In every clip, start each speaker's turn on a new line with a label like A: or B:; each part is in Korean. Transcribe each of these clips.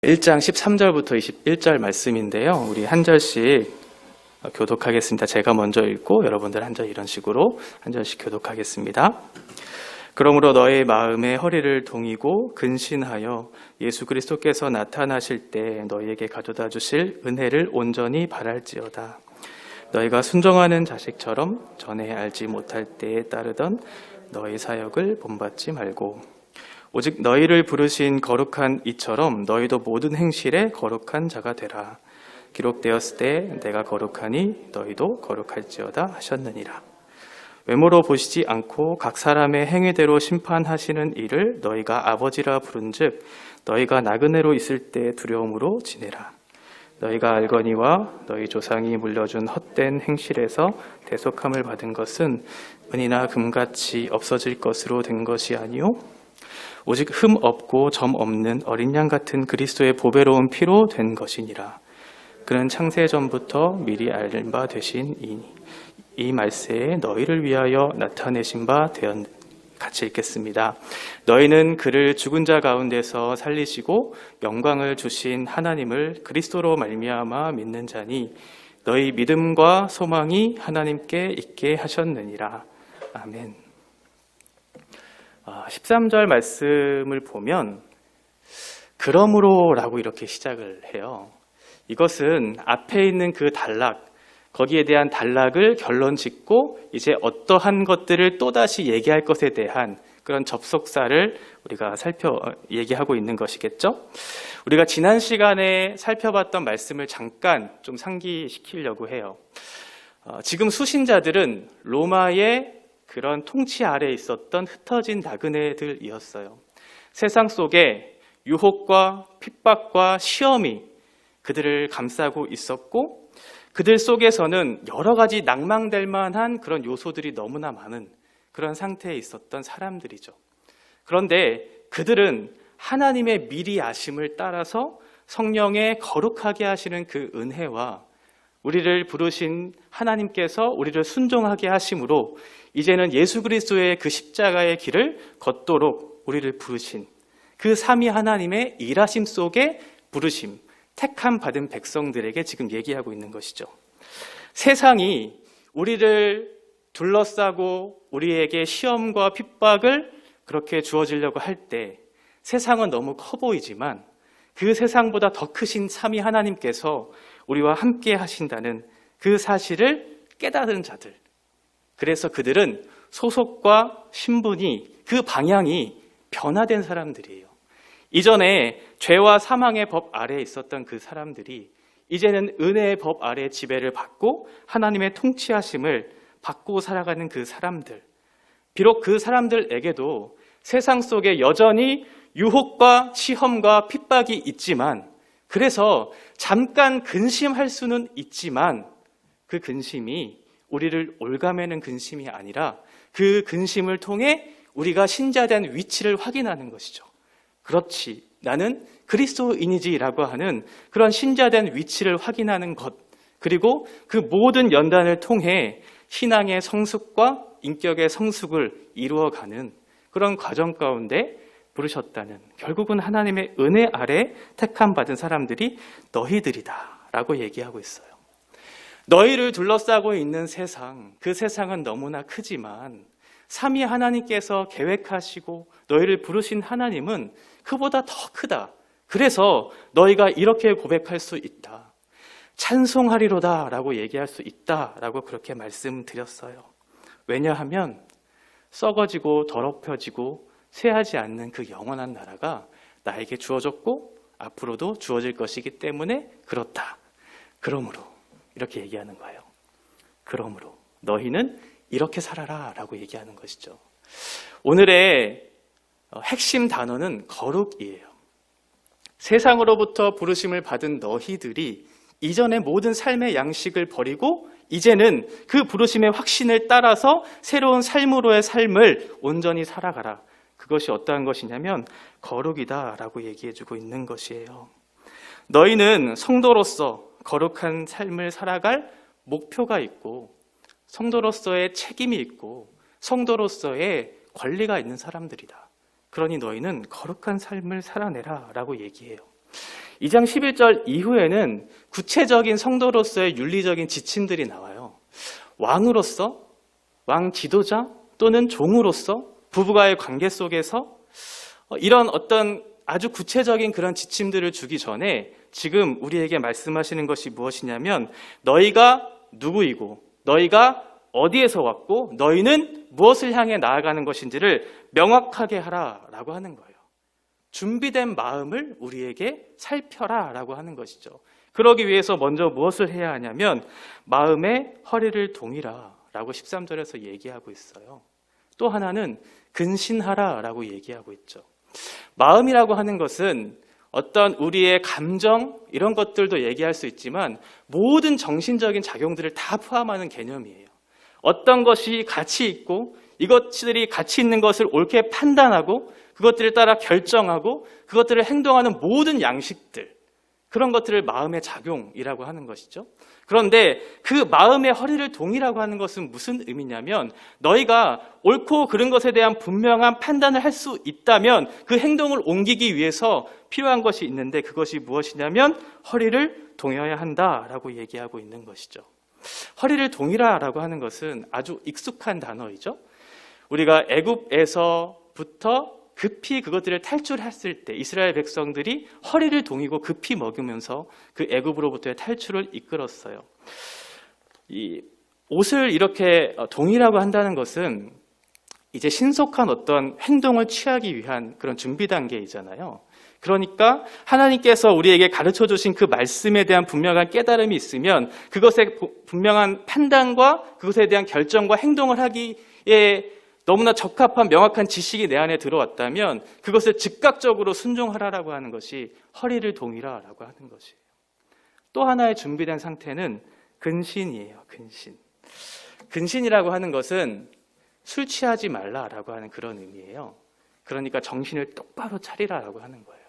A: 1장 13절부터 21절 말씀인데요. 우리 한 절씩 교독하겠습니다. 제가 먼저 읽고 여러분들 한 절 이런 식으로 한 절씩 교독하겠습니다. 그러므로 너의 마음에 허리를 동이고 근신하여 예수 그리스도께서 나타나실 때 너희에게 가져다 주실 은혜를 온전히 바랄지어다. 너희가 순종하는 자식처럼 전에 알지 못할 때에 따르던 너희 사역을 본받지 말고 오직 너희를 부르신 거룩한 이처럼 너희도 모든 행실에 거룩한 자가 되라. 기록되었을 때 내가 거룩하니 너희도 거룩할지어다 하셨느니라. 외모로 보시지 않고 각 사람의 행위대로 심판하시는 이를 너희가 아버지라 부른즉 너희가 나그네로 있을 때 두려움으로 지내라. 너희가 알거니와 너희 조상이 물려준 헛된 행실에서 대속함을 받은 것은 은이나 금같이 없어질 것으로 된 것이 아니요 오직 흠 없고 점 없는 어린 양 같은 그리스도의 보배로운 피로 된 것이니라. 그는 창세 전부터 미리 알린 바 되신 이 말세에 너희를 위하여 나타내신 바 되었. 같이 읽겠습니다. 너희는 그를 죽은 자 가운데서 살리시고 영광을 주신 하나님을 그리스도로 말미암아 믿는 자니 너희 믿음과 소망이 하나님께 있게 하셨느니라. 아멘. 13절 말씀을 보면 그러므로 라고 이렇게 시작을 해요. 이것은 앞에 있는 그 단락, 거기에 대한 단락을 결론 짓고 이제 어떠한 것들을 또다시 얘기할 것에 대한 그런 접속사를 우리가 얘기하고 있는 것이겠죠? 우리가 지난 시간에 살펴봤던 말씀을 잠깐 좀 상기시키려고 해요. 지금 수신자들은 로마의 그런 통치 아래에 있었던 흩어진 나그네들이었어요. 세상 속에 유혹과 핍박과 시험이 그들을 감싸고 있었고 그들 속에서는 여러 가지 낭망될 만한 그런 요소들이 너무나 많은 그런 상태에 있었던 사람들이죠. 그런데 그들은 하나님의 미리 아심을 따라서 성령의 거룩하게 하시는 그 은혜와 우리를 부르신 하나님께서 우리를 순종하게 하심으로 이제는 예수 그리스도의 그 십자가의 길을 걷도록 우리를 부르신 그 삼위 하나님의 일하심 속에 부르심, 택함 받은 백성들에게 지금 얘기하고 있는 것이죠. 세상이 우리를 둘러싸고 우리에게 시험과 핍박을 그렇게 주어지려고 할 때 세상은 너무 커 보이지만 그 세상보다 더 크신 삼위 하나님께서 우리와 함께 하신다는 그 사실을 깨달은 자들. 그래서 그들은 소속과 신분이 그 방향이 변화된 사람들이에요. 이전에 죄와 사망의 법 아래에 있었던 그 사람들이 이제는 은혜의 법 아래 지배를 받고 하나님의 통치하심을 받고 살아가는 그 사람들. 비록 그 사람들에게도 세상 속에 여전히 유혹과 시험과 핍박이 있지만 그래서 잠깐 근심할 수는 있지만 그 근심이 우리를 올가매는 근심이 아니라 그 근심을 통해 우리가 신자된 위치를 확인하는 것이죠. 그렇지, 나는 그리스도인이지라고 하는 그런 신자된 위치를 확인하는 것, 그리고 그 모든 연단을 통해 신앙의 성숙과 인격의 성숙을 이루어가는 그런 과정 가운데 부르셨다는, 결국은 하나님의 은혜 아래 택함 받은 사람들이 너희들이다 라고 얘기하고 있어요. 너희를 둘러싸고 있는 세상, 그 세상은 너무나 크지만 삼위 하나님께서 계획하시고 너희를 부르신 하나님은 그보다 더 크다. 그래서 너희가 이렇게 고백할 수 있다. 찬송하리로다 라고 얘기할 수 있다 라고 그렇게 말씀드렸어요. 왜냐하면 썩어지고 더럽혀지고 쇠하지 않는 그 영원한 나라가 나에게 주어졌고 앞으로도 주어질 것이기 때문에 그렇다. 그러므로 이렇게 얘기하는 거예요. 그러므로 너희는 이렇게 살아라 라고 얘기하는 것이죠. 오늘의 핵심 단어는 거룩이에요. 세상으로부터 부르심을 받은 너희들이 이전의 모든 삶의 양식을 버리고 이제는 그 부르심의 확신을 따라서 새로운 삶으로의 삶을 온전히 살아가라. 그것이 어떠한 것이냐면 거룩이다 라고 얘기해주고 있는 것이에요. 너희는 성도로서 거룩한 삶을 살아갈 목표가 있고 성도로서의 책임이 있고 성도로서의 권리가 있는 사람들이다. 그러니 너희는 거룩한 삶을 살아내라 라고 얘기해요. 2장 11절 이후에는 구체적인 성도로서의 윤리적인 지침들이 나와요. 왕으로서, 왕 지도자 또는 종으로서 부부와의 관계 속에서 이런 어떤 아주 구체적인 그런 지침들을 주기 전에 지금 우리에게 말씀하시는 것이 무엇이냐면 너희가 누구이고 너희가 어디에서 왔고 너희는 무엇을 향해 나아가는 것인지를 명확하게 하라라고 하는 거예요. 준비된 마음을 우리에게 살펴라 라고 하는 것이죠. 그러기 위해서 먼저 무엇을 해야 하냐면 마음의 허리를 동이라 라고 13절에서 얘기하고 있어요. 또 하나는 근신하라 라고 얘기하고 있죠. 마음이라고 하는 것은 어떤 우리의 감정 이런 것들도 얘기할 수 있지만 모든 정신적인 작용들을 다 포함하는 개념이에요. 어떤 것이 가치 있고 이것들이 가치 있는 것을 옳게 판단하고 그것들을 따라 결정하고 그것들을 행동하는 모든 양식들, 그런 것들을 마음의 작용이라고 하는 것이죠. 그런데 그 마음의 허리를 동이라고 하는 것은 무슨 의미냐면 너희가 옳고 그른 것에 대한 분명한 판단을 할 수 있다면 그 행동을 옮기기 위해서 필요한 것이 있는데 그것이 무엇이냐면 허리를 동여야 한다라고 얘기하고 있는 것이죠. 허리를 동이라라고 하는 것은 아주 익숙한 단어이죠. 우리가 애굽에서부터 급히 그것들을 탈출했을 때 이스라엘 백성들이 허리를 동이고 급히 먹으면서 그 애굽으로부터의 탈출을 이끌었어요. 이 옷을 이렇게 동이라고 한다는 것은 이제 신속한 어떤 행동을 취하기 위한 그런 준비 단계이잖아요. 그러니까 하나님께서 우리에게 가르쳐 주신 그 말씀에 대한 분명한 깨달음이 있으면 그것에 분명한 판단과 그것에 대한 결정과 행동을 하기에 너무나 적합한 명확한 지식이 내 안에 들어왔다면 그것을 즉각적으로 순종하라라고 하는 것이 허리를 동이라라고 하는 것이에요. 또 하나의 준비된 상태는 근신이에요. 근신. 근신이라고 하는 것은 술 취하지 말라라고 하는 그런 의미예요. 그러니까 정신을 똑바로 차리라라고 하는 거예요.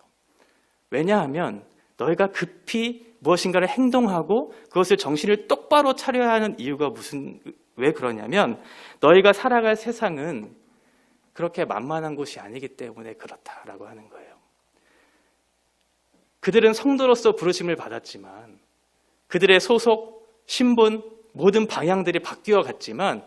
A: 왜냐하면 너희가 급히 무엇인가를 행동하고 그것을 정신을 똑바로 차려야 하는 이유가 왜 그러냐면 너희가 살아갈 세상은 그렇게 만만한 곳이 아니기 때문에 그렇다라고 하는 거예요. 그들은 성도로서 부르심을 받았지만 그들의 소속, 신분, 모든 방향들이 바뀌어 갔지만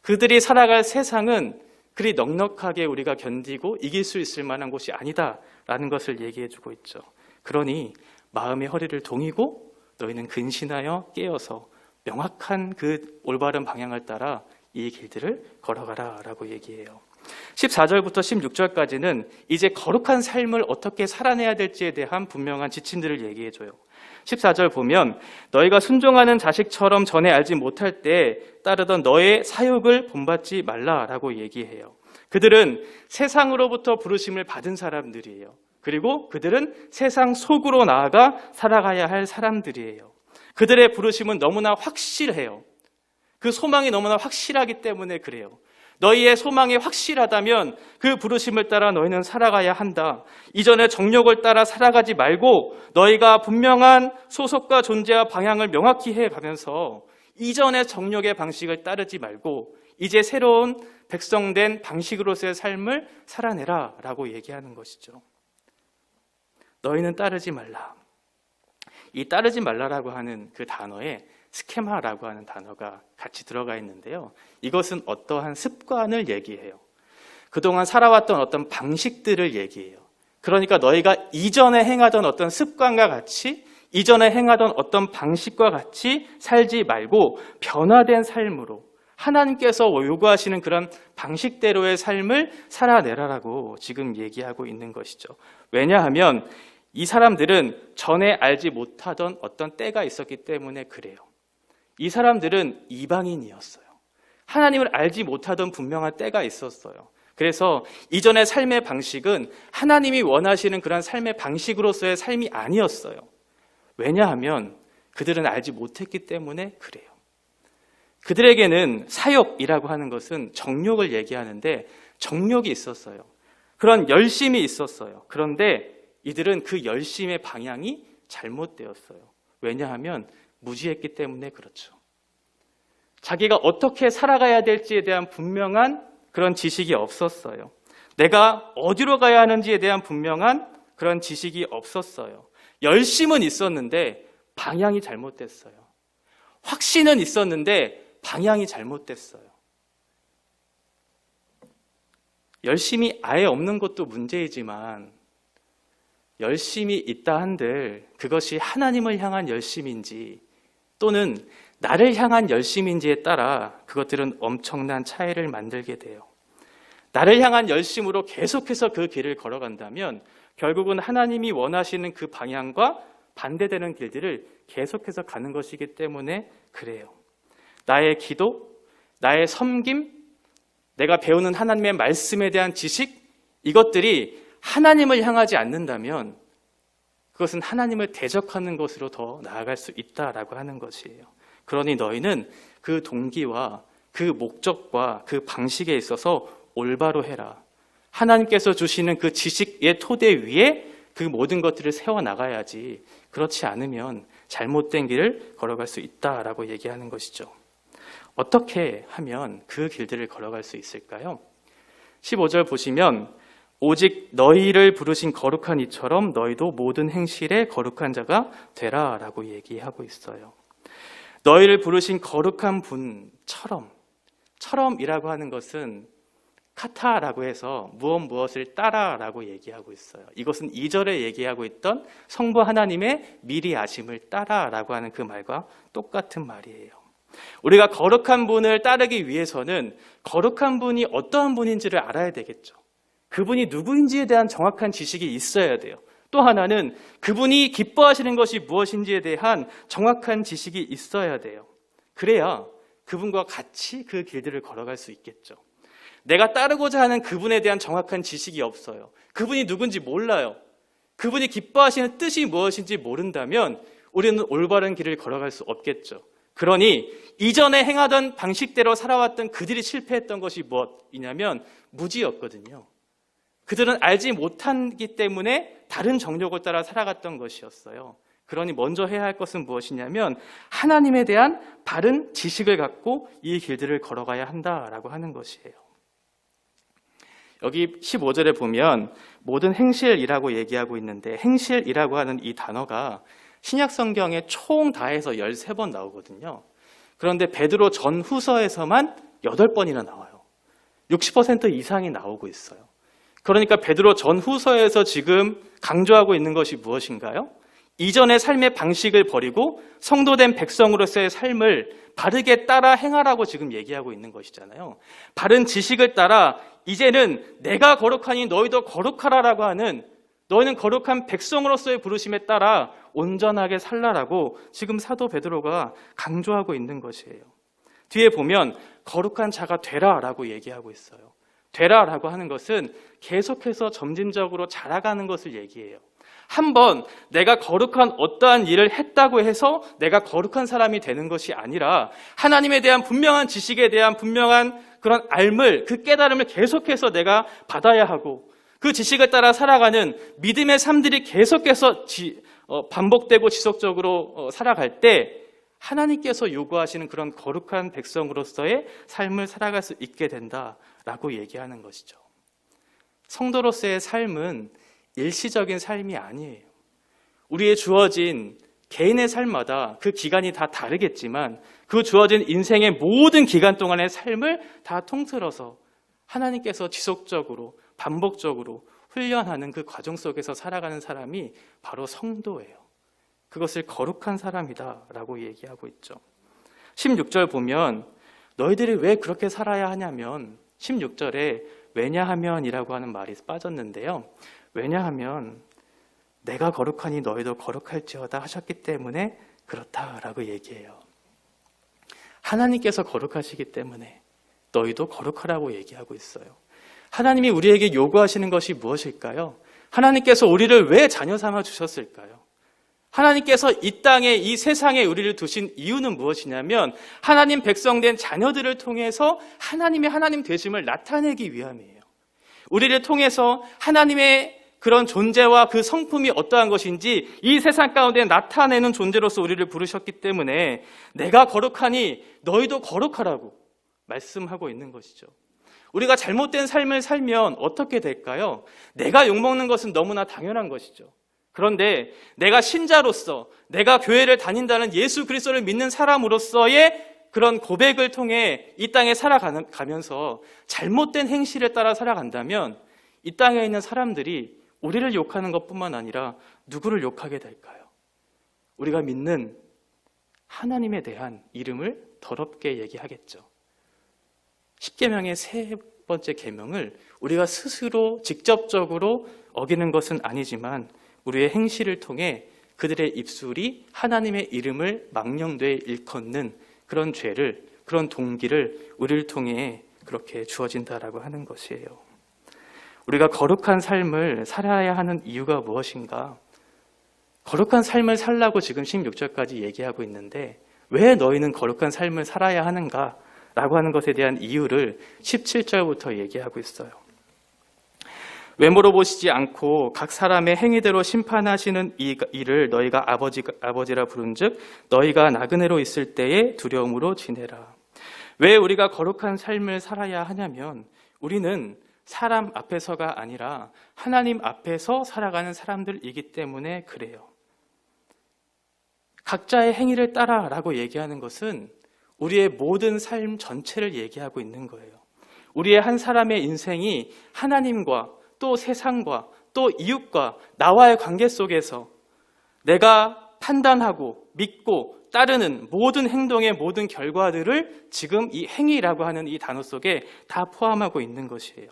A: 그들이 살아갈 세상은 그리 넉넉하게 우리가 견디고 이길 수 있을 만한 곳이 아니다라는 것을 얘기해 주고 있죠. 그러니 마음의 허리를 동이고 너희는 근신하여 깨어서 명확한 그 올바른 방향을 따라 이 길들을 걸어가라라고 얘기해요. 14절부터 16절까지는 이제 거룩한 삶을 어떻게 살아내야 될지에 대한 분명한 지침들을 얘기해줘요. 14절 보면 너희가 순종하는 자식처럼 전에 알지 못할 때 따르던 너의 사욕을 본받지 말라라고 얘기해요. 그들은 세상으로부터 부르심을 받은 사람들이에요. 그리고 그들은 세상 속으로 나아가 살아가야 할 사람들이에요. 그들의 부르심은 너무나 확실해요. 그 소망이 너무나 확실하기 때문에 그래요. 너희의 소망이 확실하다면 그 부르심을 따라 너희는 살아가야 한다. 이전의 정욕을 따라 살아가지 말고 너희가 분명한 소속과 존재와 방향을 명확히 해가면서 이전의 정욕의 방식을 따르지 말고 이제 새로운 백성된 방식으로서의 삶을 살아내라 라고 얘기하는 것이죠. 너희는 따르지 말라. 이 따르지 말라라고 하는 그 단어에 스케마라고 하는 단어가 같이 들어가 있는데요. 이것은 어떠한 습관을 얘기해요. 그동안 살아왔던 어떤 방식들을 얘기해요. 그러니까 너희가 이전에 행하던 어떤 습관과 같이 이전에 행하던 어떤 방식과 같이 살지 말고 변화된 삶으로 하나님께서 요구하시는 그런 방식대로의 삶을 살아내라라고 지금 얘기하고 있는 것이죠. 왜냐하면 이 사람들은 전에 알지 못하던 어떤 때가 있었기 때문에 그래요. 이 사람들은 이방인이었어요. 하나님을 알지 못하던 분명한 때가 있었어요. 그래서 이전의 삶의 방식은 하나님이 원하시는 그런 삶의 방식으로서의 삶이 아니었어요. 왜냐하면 그들은 알지 못했기 때문에 그래요. 그들에게는 사욕이라고 하는 것은 정욕을 얘기하는데 정욕이 있었어요. 그런 열심이 있었어요. 그런데 이들은 그 열심의 방향이 잘못되었어요. 왜냐하면 무지했기 때문에 그렇죠. 자기가 어떻게 살아가야 될지에 대한 분명한 그런 지식이 없었어요. 내가 어디로 가야 하는지에 대한 분명한 그런 지식이 없었어요. 열심은 있었는데 방향이 잘못됐어요. 확신은 있었는데 방향이 잘못됐어요. 열심이 아예 없는 것도 문제이지만 열심이 있다 한들 그것이 하나님을 향한 열심인지 또는 나를 향한 열심인지에 따라 그것들은 엄청난 차이를 만들게 돼요. 나를 향한 열심으로 계속해서 그 길을 걸어간다면 결국은 하나님이 원하시는 그 방향과 반대되는 길들을 계속해서 가는 것이기 때문에 그래요. 나의 기도, 나의 섬김, 내가 배우는 하나님의 말씀에 대한 지식, 이것들이 하나님을 향하지 않는다면 그것은 하나님을 대적하는 것으로 더 나아갈 수 있다라고 하는 것이에요. 그러니 너희는 그 동기와 그 목적과 그 방식에 있어서 올바로 해라. 하나님께서 주시는 그 지식의 토대 위에 그 모든 것들을 세워나가야지 그렇지 않으면 잘못된 길을 걸어갈 수 있다라고 얘기하는 것이죠. 어떻게 하면 그 길들을 걸어갈 수 있을까요? 15절 보시면 오직 너희를 부르신 거룩한 이처럼 너희도 모든 행실에 거룩한 자가 되라 라고 얘기하고 있어요. 너희를 부르신 거룩한 분처럼, 처럼이라고 하는 것은 카타라고 해서 무엇을 따라라고 얘기하고 있어요. 이것은 2절에 얘기하고 있던 성부 하나님의 미리 아심을 따라라고 하는 그 말과 똑같은 말이에요. 우리가 거룩한 분을 따르기 위해서는 거룩한 분이 어떠한 분인지를 알아야 되겠죠. 그분이 누구인지에 대한 정확한 지식이 있어야 돼요. 또 하나는 그분이 기뻐하시는 것이 무엇인지에 대한 정확한 지식이 있어야 돼요. 그래야 그분과 같이 그 길들을 걸어갈 수 있겠죠. 내가 따르고자 하는 그분에 대한 정확한 지식이 없어요. 그분이 누군지 몰라요. 그분이 기뻐하시는 뜻이 무엇인지 모른다면 우리는 올바른 길을 걸어갈 수 없겠죠. 그러니 이전에 행하던 방식대로 살아왔던 그들이 실패했던 것이 무엇이냐면 무지였거든요. 그들은 알지 못하기 때문에 다른 정욕을 따라 살아갔던 것이었어요. 그러니 먼저 해야 할 것은 무엇이냐면 하나님에 대한 바른 지식을 갖고 이 길들을 걸어가야 한다라고 하는 것이에요. 여기 15절에 보면 모든 행실이라고 얘기하고 있는데 행실이라고 하는 이 단어가 신약 성경에 총 다 해서 13번 나오거든요. 그런데 베드로 전후서에서만 8번이나 나와요. 60% 이상이 나오고 있어요. 그러니까 베드로 전후서에서 지금 강조하고 있는 것이 무엇인가요? 이전의 삶의 방식을 버리고 성도된 백성으로서의 삶을 바르게 따라 행하라고 지금 얘기하고 있는 것이잖아요. 바른 지식을 따라 이제는 내가 거룩하니 너희도 거룩하라라고 하는 너희는 거룩한 백성으로서의 부르심에 따라 온전하게 살라라고 지금 사도 베드로가 강조하고 있는 것이에요. 뒤에 보면 거룩한 자가 되라라고 얘기하고 있어요. 되라라고 하는 것은 계속해서 점진적으로 자라가는 것을 얘기해요. 한번 내가 거룩한 어떠한 일을 했다고 해서 내가 거룩한 사람이 되는 것이 아니라 하나님에 대한 분명한 지식에 대한 분명한 그런 알물, 그 깨달음을 계속해서 내가 받아야 하고 그 지식을 따라 살아가는 믿음의 삶들이 계속해서 반복되고 지속적으로 살아갈 때 하나님께서 요구하시는 그런 거룩한 백성으로서의 삶을 살아갈 수 있게 된다라고 얘기하는 것이죠. 성도로서의 삶은 일시적인 삶이 아니에요. 우리의 주어진 개인의 삶마다 그 기간이 다 다르겠지만 그 주어진 인생의 모든 기간 동안의 삶을 다 통틀어서 하나님께서 지속적으로 반복적으로 훈련하는 그 과정 속에서 살아가는 사람이 바로 성도예요. 그것을 거룩한 사람이다라고 얘기하고 있죠. 16절 보면 너희들이 왜 그렇게 살아야 하냐면 16절에 왜냐하면이라고 하는 말이 빠졌는데요. 왜냐하면 내가 거룩하니 너희도 거룩할지어다 하셨기 때문에 그렇다라고 얘기해요. 하나님께서 거룩하시기 때문에 너희도 거룩하라고 얘기하고 있어요. 하나님이 우리에게 요구하시는 것이 무엇일까요? 하나님께서 우리를 왜 자녀 삼아 주셨을까요? 하나님께서 이 땅에 이 세상에 우리를 두신 이유는 무엇이냐면 하나님 백성된 자녀들을 통해서 하나님의 하나님 되심을 나타내기 위함이에요. 우리를 통해서 하나님의 그런 존재와 그 성품이 어떠한 것인지 이 세상 가운데 나타내는 존재로서 우리를 부르셨기 때문에 내가 거룩하니 너희도 거룩하라고 말씀하고 있는 것이죠. 우리가 잘못된 삶을 살면 어떻게 될까요? 내가 욕먹는 것은 너무나 당연한 것이죠. 그런데 내가 신자로서, 내가 교회를 다닌다는 예수 그리스도를 믿는 사람으로서의 그런 고백을 통해 이 땅에 살아가면서 잘못된 행실에 따라 살아간다면 이 땅에 있는 사람들이 우리를 욕하는 것뿐만 아니라 누구를 욕하게 될까요? 우리가 믿는 하나님에 대한 이름을 더럽게 얘기하겠죠. 십계명의 세 번째 계명을 우리가 스스로 직접적으로 어기는 것은 아니지만 우리의 행실을 통해 그들의 입술이 하나님의 이름을 망령되이 일컫는 그런 죄를, 그런 동기를 우리를 통해 그렇게 주어진다라고 하는 것이에요. 우리가 거룩한 삶을 살아야 하는 이유가 무엇인가? 거룩한 삶을 살라고 지금 16절까지 얘기하고 있는데 왜 너희는 거룩한 삶을 살아야 하는가? 라고 하는 것에 대한 이유를 17절부터 얘기하고 있어요. 외모로 보시지 않고 각 사람의 행위대로 심판하시는 이를 너희가 아버지라 부른즉 너희가 나그네로 있을 때에 두려움으로 지내라. 왜 우리가 거룩한 삶을 살아야 하냐면 우리는 사람 앞에서가 아니라 하나님 앞에서 살아가는 사람들이기 때문에 그래요. 각자의 행위를 따라라고 얘기하는 것은 우리의 모든 삶 전체를 얘기하고 있는 거예요. 우리의 한 사람의 인생이 하나님과 또 세상과 또 이웃과 나와의 관계 속에서 내가 판단하고 믿고 따르는 모든 행동의 모든 결과들을 지금 이 행위라고 하는 이 단어 속에 다 포함하고 있는 것이에요.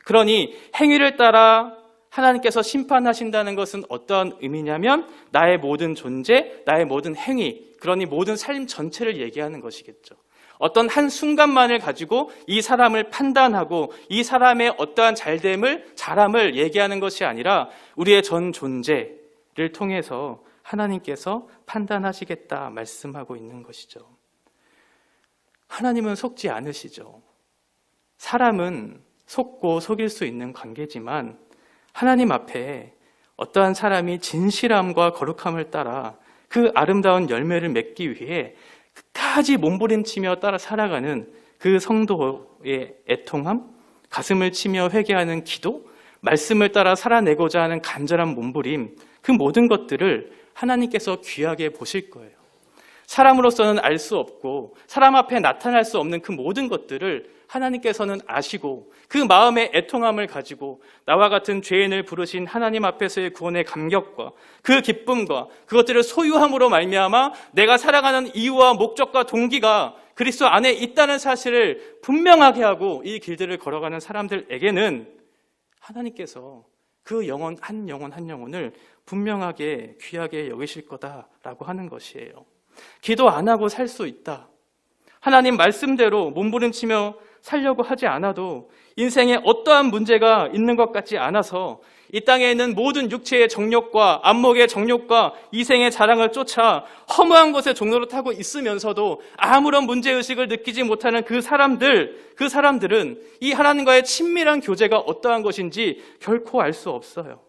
A: 그러니 행위를 따라 하나님께서 심판하신다는 것은 어떠한 의미냐면 나의 모든 존재, 나의 모든 행위, 그러니 모든 삶 전체를 얘기하는 것이겠죠. 어떤 한 순간만을 가지고 이 사람을 판단하고 이 사람의 어떠한 잘함을 얘기하는 것이 아니라 우리의 전 존재를 통해서 하나님께서 판단하시겠다 말씀하고 있는 것이죠. 하나님은 속지 않으시죠. 사람은 속고 속일 수 있는 관계지만 하나님 앞에 어떠한 사람이 진실함과 거룩함을 따라 그 아름다운 열매를 맺기 위해 끝까지 몸부림치며 따라 살아가는 그 성도의 애통함, 가슴을 치며 회개하는 기도, 말씀을 따라 살아내고자 하는 간절한 몸부림, 그 모든 것들을 하나님께서 귀하게 보실 거예요. 사람으로서는 알 수 없고 사람 앞에 나타날 수 없는 그 모든 것들을 하나님께서는 아시고 그 마음의 애통함을 가지고 나와 같은 죄인을 부르신 하나님 앞에서의 구원의 감격과 그 기쁨과 그것들을 소유함으로 말미암아 내가 살아가는 이유와 목적과 동기가 그리스도 안에 있다는 사실을 분명하게 하고 이 길들을 걸어가는 사람들에게는 하나님께서 그 영혼 한 영혼을 분명하게 귀하게 여기실 거다라고 하는 것이에요. 기도 안 하고 살 수 있다. 하나님 말씀대로 몸부림치며 살려고 하지 않아도 인생에 어떠한 문제가 있는 것 같지 않아서 이 땅에 있는 모든 육체의 정욕과 안목의 정욕과 이생의 자랑을 쫓아 허무한 것에 종로를 타고 있으면서도 아무런 문제의식을 느끼지 못하는 그 사람들은 이 하나님과의 친밀한 교제가 어떠한 것인지 결코 알 수 없어요.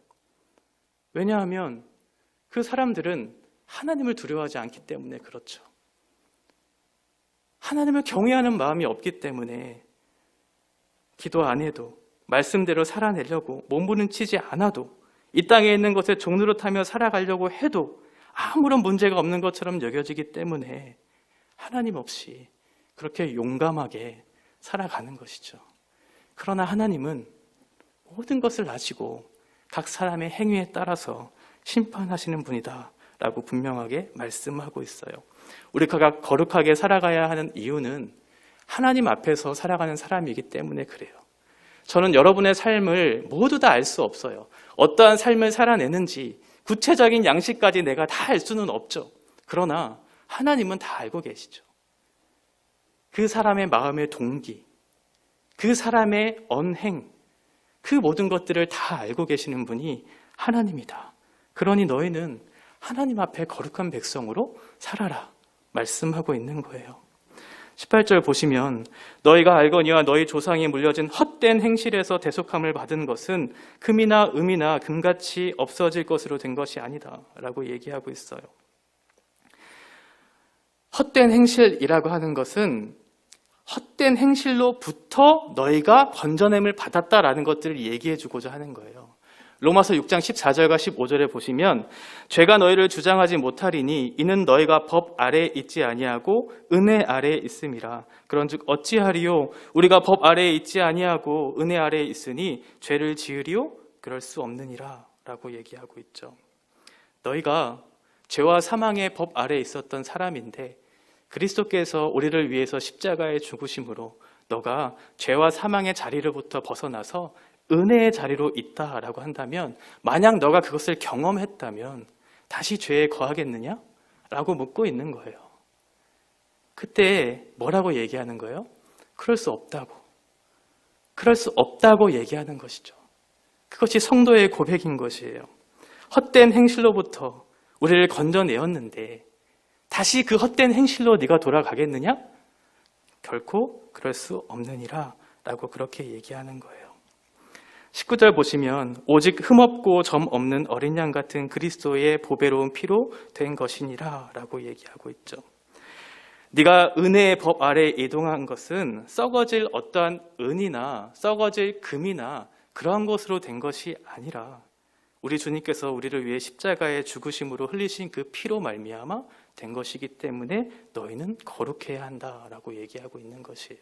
A: 왜냐하면 그 사람들은 하나님을 두려워하지 않기 때문에 그렇죠. 하나님을 경외하는 마음이 없기 때문에 기도 안 해도 말씀대로 살아내려고 몸부림치지 않아도 이 땅에 있는 것에 종로를 타며 살아가려고 해도 아무런 문제가 없는 것처럼 여겨지기 때문에 하나님 없이 그렇게 용감하게 살아가는 것이죠. 그러나 하나님은 모든 것을 아시고 각 사람의 행위에 따라서 심판하시는 분이다 라고 분명하게 말씀하고 있어요. 우리가 거룩하게 살아가야 하는 이유는 하나님 앞에서 살아가는 사람이기 때문에 그래요. 저는 여러분의 삶을 모두 다 알 수 없어요. 어떠한 삶을 살아내는지 구체적인 양식까지 내가 다 알 수는 없죠. 그러나 하나님은 다 알고 계시죠. 그 사람의 마음의 동기, 그 사람의 언행, 그 모든 것들을 다 알고 계시는 분이 하나님이다. 그러니 너희는 하나님 앞에 거룩한 백성으로 살아라 말씀하고 있는 거예요. 18절 보시면 너희가 알거니와 너희 조상이 물려진 헛된 행실에서 대속함을 받은 것은 금이나 음이나 금같이 없어질 것으로 된 것이 아니다 라고 얘기하고 있어요. 헛된 행실이라고 하는 것은 헛된 행실로부터 너희가 건져냄을 받았다라는 것들을 얘기해 주고자 하는 거예요. 로마서 6장 14절과 15절에 보시면 죄가 너희를 주장하지 못하리니 이는 너희가 법 아래에 있지 아니하고 은혜 아래에 있음이라. 그런즉 어찌하리요? 우리가 법 아래에 있지 아니하고 은혜 아래에 있으니 죄를 지으리요? 그럴 수 없느니라 라고 얘기하고 있죠. 너희가 죄와 사망의 법 아래에 있었던 사람인데 그리스도께서 우리를 위해서 십자가에 죽으심으로 너가 죄와 사망의 자리로부터 벗어나서 은혜의 자리로 있다라고 한다면, 만약 너가 그것을 경험했다면 다시 죄에 거하겠느냐? 라고 묻고 있는 거예요. 그때 뭐라고 얘기하는 거예요? 그럴 수 없다고. 그럴 수 없다고 얘기하는 것이죠. 그것이 성도의 고백인 것이에요. 헛된 행실로부터 우리를 건져내었는데 다시 그 헛된 행실로 네가 돌아가겠느냐? 결코 그럴 수 없느니라 라고 그렇게 얘기하는 거예요. 19절 보시면 오직 흠없고 점 없는 어린 양 같은 그리스도의 보배로운 피로 된 것이니라 라고 얘기하고 있죠. 네가 은혜의 법 아래에 이동한 것은 썩어질 어떠한 은이나 썩어질 금이나 그러한 것으로 된 것이 아니라 우리 주님께서 우리를 위해 십자가에 죽으심으로 흘리신 그 피로 말미암아 된 것이기 때문에 너희는 거룩해야 한다라고 얘기하고 있는 것이에요.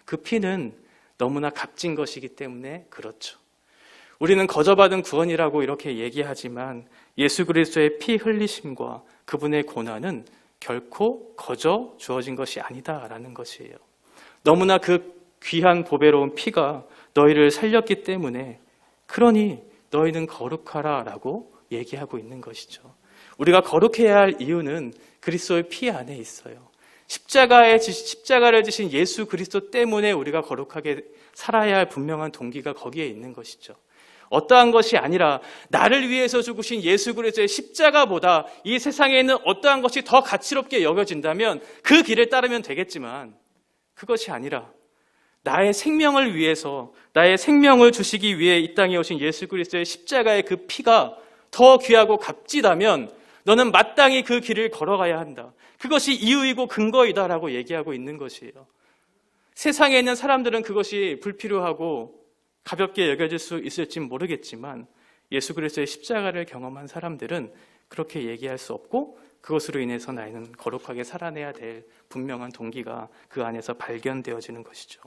A: 그 피는 너무나 값진 것이기 때문에 그렇죠. 우리는 거저받은 구원이라고 이렇게 얘기하지만 예수 그리스도의 피 흘리심과 그분의 고난은 결코 거저 주어진 것이 아니다라는 것이에요. 너무나 그 귀한 보배로운 피가 너희를 살렸기 때문에, 그러니 너희는 거룩하라라고 얘기하고 있는 것이죠. 우리가 거룩해야 할 이유는 그리스도의 피 안에 있어요. 십자가를 지신 예수 그리스도 때문에 우리가 거룩하게 살아야 할 분명한 동기가 거기에 있는 것이죠. 어떠한 것이 아니라 나를 위해서 죽으신 예수 그리스도의 십자가보다 이 세상에 있는 어떠한 것이 더 가치롭게 여겨진다면 그 길을 따르면 되겠지만, 그것이 아니라 나의 생명을 위해서, 나의 생명을 주시기 위해 이 땅에 오신 예수 그리스도의 십자가의 그 피가 더 귀하고 값지다면 너는 마땅히 그 길을 걸어가야 한다. 그것이 이유이고 근거이다라고 얘기하고 있는 것이에요. 세상에 있는 사람들은 그것이 불필요하고 가볍게 여겨질 수 있을진 모르겠지만 예수 그리스도의 십자가를 경험한 사람들은 그렇게 얘기할 수 없고, 그것으로 인해서 나는 거룩하게 살아내야 될 분명한 동기가 그 안에서 발견되어지는 것이죠.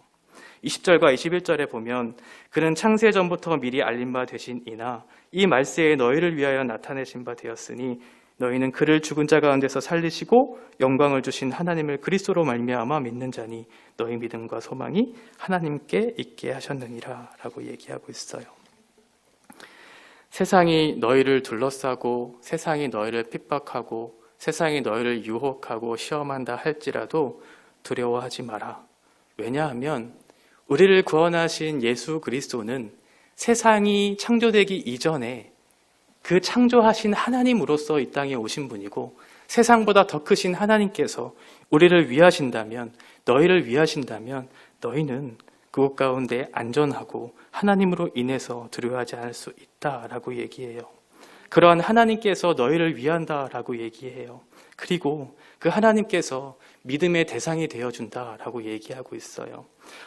A: 20절과 21절에 보면 그는 창세 전부터 미리 알린 바 되신 이나 이 말세에 너희를 위하여 나타내신 바 되었으니 너희는 그를 죽은 자 가운데서 살리시고 영광을 주신 하나님을 그리스도로 말미암아 믿는 자니 너희 믿음과 소망이 하나님께 있게 하셨느니라 라고 얘기하고 있어요. 세상이 너희를 둘러싸고 세상이 너희를 핍박하고 세상이 너희를 유혹하고 시험한다 할지라도 두려워하지 마라. 왜냐하면 우리를 구원하신 예수 그리스도는 세상이 창조되기 이전에 그 창조하신 하나님으로서 이 땅에 오신 분이고, 세상보다 더 크신 하나님께서 우리를 위하신다면, 너희를 위하신다면 너희는 그곳 가운데 안전하고 하나님으로 인해서 두려워하지 않을 수 있다라고 얘기해요. 그러한 하나님께서 너희를 위한다라고 얘기해요. 그리고 그 하나님께서 믿음의 대상이 되어준다라고 얘기하고 있어요.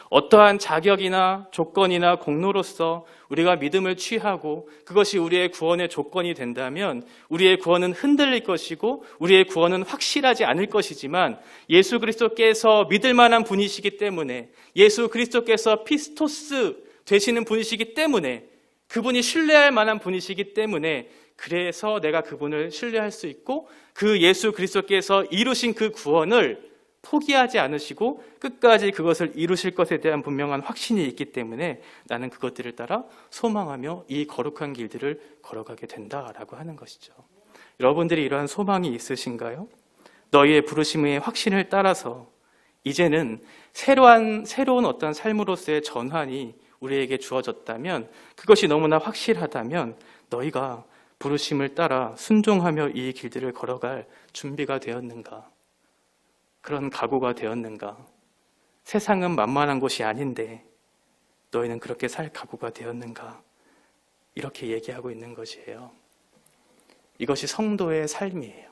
A: 어떠한 자격이나 조건이나 공로로서 우리가 믿음을 취하고 그것이 우리의 구원의 조건이 된다면 우리의 구원은 흔들릴 것이고 우리의 구원은 확실하지 않을 것이지만, 예수 그리스도께서 믿을 만한 분이시기 때문에, 예수 그리스도께서 피스토스 되시는 분이시기 때문에, 그분이 신뢰할 만한 분이시기 때문에, 그래서 내가 그분을 신뢰할 수 있고 그 예수 그리스도께서 이루신 그 구원을 포기하지 않으시고 끝까지 그것을 이루실 것에 대한 분명한 확신이 있기 때문에 나는 그것들을 따라 소망하며 이 거룩한 길들을 걸어가게 된다라고 하는 것이죠. 여러분들이 이러한 소망이 있으신가요? 너희의 부르심의 확신을 따라서 이제는 새로운 어떤 삶으로서의 전환이 우리에게 주어졌다면, 그것이 너무나 확실하다면 너희가 부르심을 따라 순종하며 이 길들을 걸어갈 준비가 되었는가? 그런 각오가 되었는가? 세상은 만만한 곳이 아닌데 너희는 그렇게 살 각오가 되었는가? 이렇게 얘기하고 있는 것이에요. 이것이 성도의 삶이에요.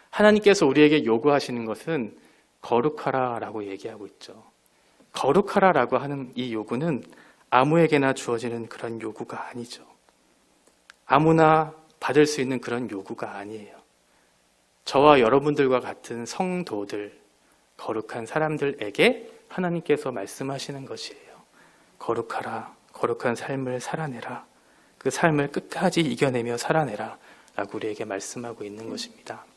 A: 하나님께서 우리에게 요구하시는 것은 거룩하라라고 얘기하고 있죠. 거룩하라라고 하는 이 요구는 아무에게나 주어지는 그런 요구가 아니죠. 아무나 받을 수 있는 그런 요구가 아니에요. 저와 여러분들과 같은 성도들, 거룩한 사람들에게 하나님께서 말씀하시는 것이에요. 거룩하라, 거룩한 삶을 살아내라, 그 삶을 끝까지 이겨내며 살아내라 라고 우리에게 말씀하고 있는 것입니다.